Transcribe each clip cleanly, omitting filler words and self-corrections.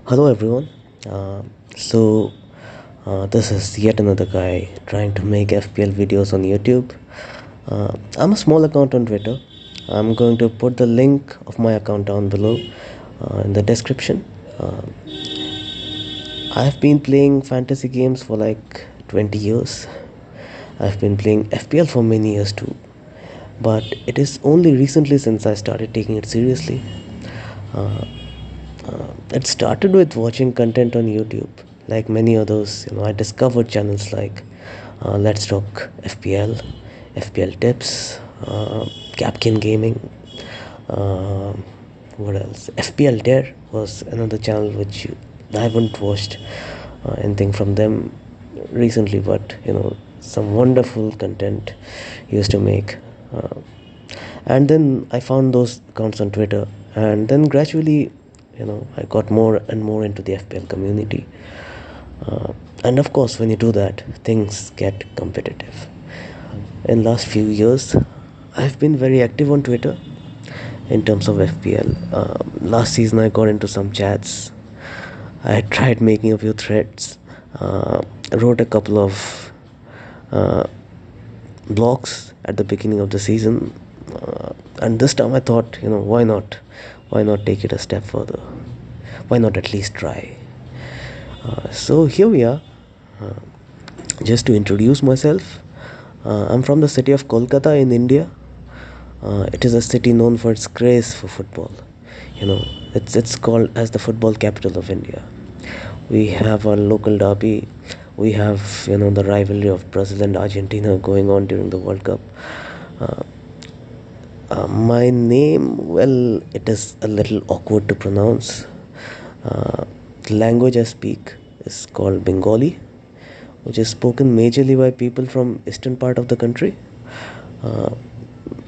Hello everyone. Uh, so this is yet another guy trying to make FPL videos on YouTube. I'm a small account on Twitter. I'm going to put the link of my account down below in the description. Uh, I've been playing fantasy games for like 20 years. I've been playing FPL for many years too. But it is only recently since I started taking it seriously. Uh, it started with watching content on YouTube. Like many others, I discovered channels like Let's Talk FPL, FPL Tips, Capkin Gaming. Uh, what else? FPL Dare was another channel which I haven't watched anything from them recently, but some wonderful content used to make. Uh, and then I found those accounts on Twitter, and then gradually I got more and more into the FPL community. uh, and of course, when you do that, things get competitive. In last few years, I've been very active on Twitter in terms of FPL. Last season I got into some chats. I tried making a few threads, uh, wrote a couple of uh, blogs at the beginning of the season. And this time I thought, why not take it a step further? Why not at least try? So here we are. uh, just to introduce myself, I'm from the city of Kolkata in India. It is a city known for its craze for football. you know it's called as the football capital of India. We have our local derby. We have the rivalry of Brazil and Argentina going on during the World Cup. uh, my name, well, it is a little awkward to pronounce. The language I speak is called Bengali, which is spoken majorly by people from eastern part of the country. Uh,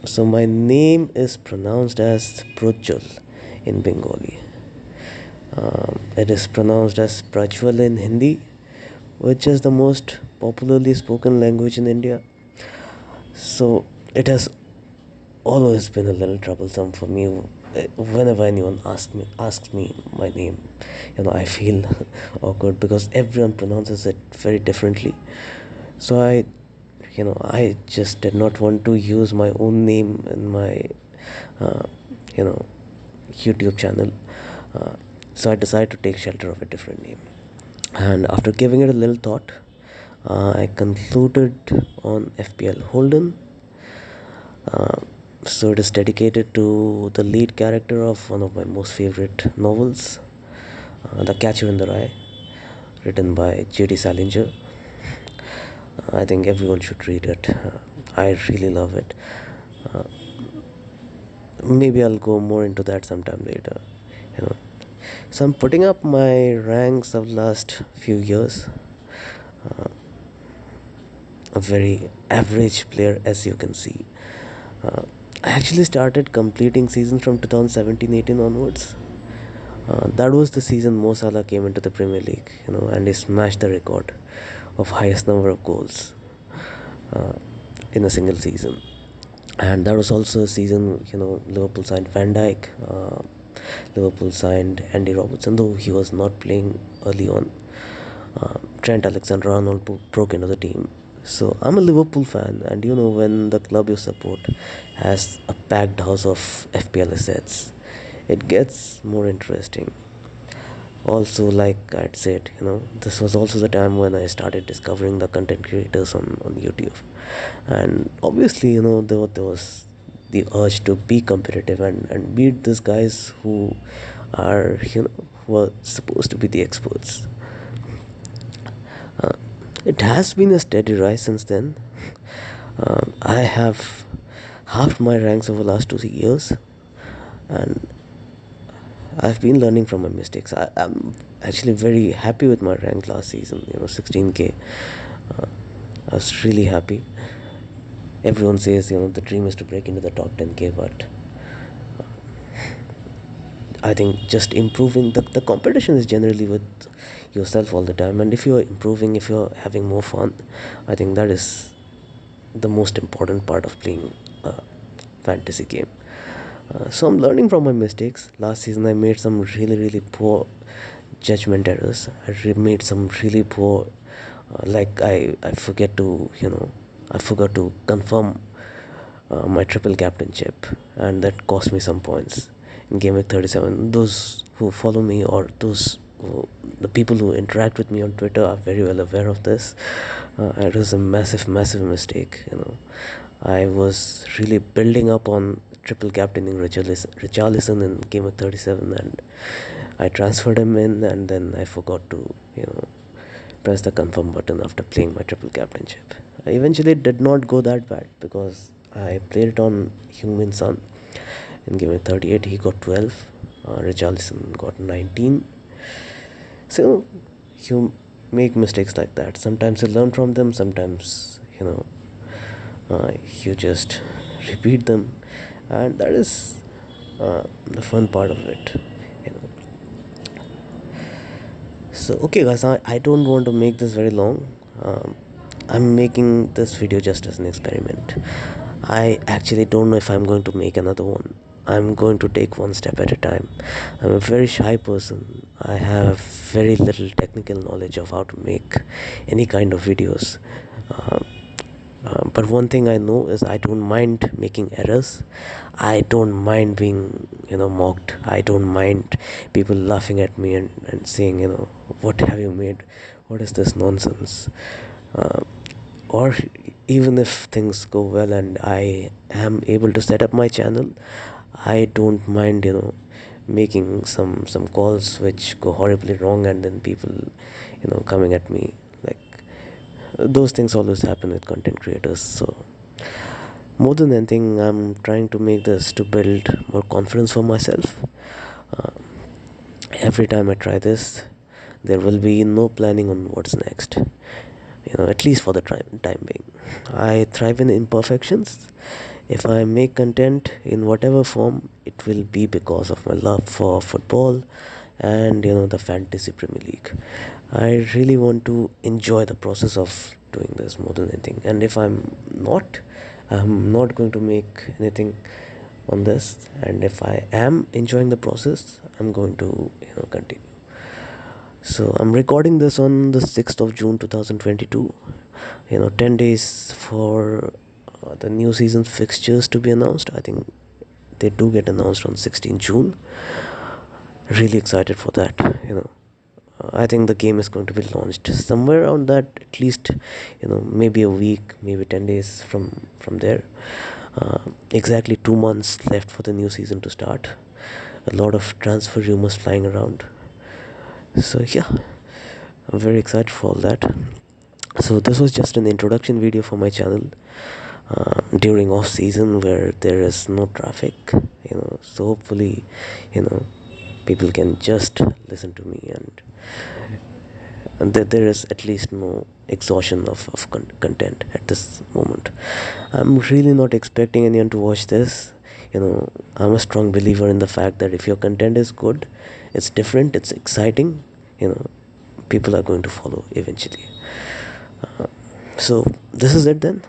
so my name is pronounced as Prajwal in Bengali. It is pronounced as Prajwal in Hindi, which is the most popularly spoken language in India. So it has always been a little troublesome for me. Whenever anyone asks me my name, I feel awkward because everyone pronounces it very differently. So I just did not want to use my own name in my uh, you know YouTube channel. uh, so I decided to take shelter of a different name, and after giving it a little thought, I concluded on FPL Holden. uh, so it is dedicated to the lead character of one of my most favorite novels, The Catcher in the Rye, written by J.D. Salinger. I think everyone should read it. I really love it. Uh, Maybe I'll go more into that sometime later. You know, so I'm putting up my ranks of last few years. Uh, a very average player, as you can see. Uh, I actually started completing seasons from 2017-18 onwards. That was the season Mo Salah came into the Premier League, and he smashed the record of highest number of goals uh, in a single season. And that was also a season, Liverpool signed Van Dijk. Liverpool signed Andy Robertson, though he was not playing early on. Trent Alexander-Arnold broke into the team. So I'm a Liverpool fan, and when the club you support has a packed house of FPL assets, it gets more interesting. Also, like I'd said, this was also the time when I started discovering the content creators on YouTube. And obviously, there was the urge to be competitive and beat these guys who are, were supposed to be the experts. uh, it has been a steady rise since then. I have halved my ranks over the last 2 years, and I've been learning from my mistakes. I'm actually very happy with my rank last season, 16k. Uh, I was really happy. Everyone says, the dream is to break into the top 10k, but I think just improving the competition is generally with yourself all the time. And if you're improving, if you're having more fun, I think that is the most important part of playing a fantasy game. So I'm learning from my mistakes. Last season I made some really poor judgment errors. Made some really poor, like I forget to I forgot to confirm my triple captainship, and that cost me some points in game week 37. Those who follow me, or the people who interact with me on Twitter, are very well aware of this. It was a massive mistake. I was really building up on triple captaining Richarlison in game of 37, and I transferred him in, and then I forgot to press the confirm button after playing my triple captainship. Eventually it did not go that bad because I played it on Heung-min Son. In game of 38 he got 12, Richarlison got 19. So you make mistakes like that. Sometimes you learn from them, sometimes you just repeat them, and that is the fun part of it. you know so okay guys, I don't want to make this very long. I'm making this video just as an experiment. I actually don't know if I'm going to make another one. I'm going to take one step at a time. I'm a very shy person. I have very little technical knowledge of how to make any kind of videos. uh, but one thing I know is I don't mind making errors. I don't mind being mocked. I don't mind people laughing at me and saying, what have you made, what is this nonsense. uh, or even if things go well and I am able to set up my channel, I don't mind making some calls which go horribly wrong, and then people coming at me. Like, those things always happen with content creators. So more than anything, I'm trying to make this to build more confidence for myself. uh, every time I try this, there will be no planning on what's next, at least for the time being. I thrive in imperfections. If I make content in whatever form, it will be because of my love for football and the fantasy Premier League. I really want to enjoy the process of doing this more than anything. And if I'm not going to make anything on this. And if I am enjoying the process, I'm going to continue. So I'm recording this on the 6th of June 2022. 10 days for the new season fixtures to be announced. I think they do get announced on 16 June. Really excited for that. I think the game is going to be launched somewhere around that, at least maybe a week, maybe 10 days from there. Exactly 2 months left for the new season to start. A lot of transfer rumors flying around. So yeah, I'm very excited for all that. So this was just an introduction video for my channel during off season where there is no traffic. So hopefully people can just listen to me, and that there is at least no exhaustion of content at this moment. I'm really not expecting anyone to watch this. I'm a strong believer in the fact that if your content is good, it's different, it's exciting, people are going to follow eventually. So this is it then.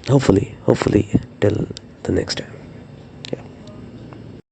Hopefully till the next time.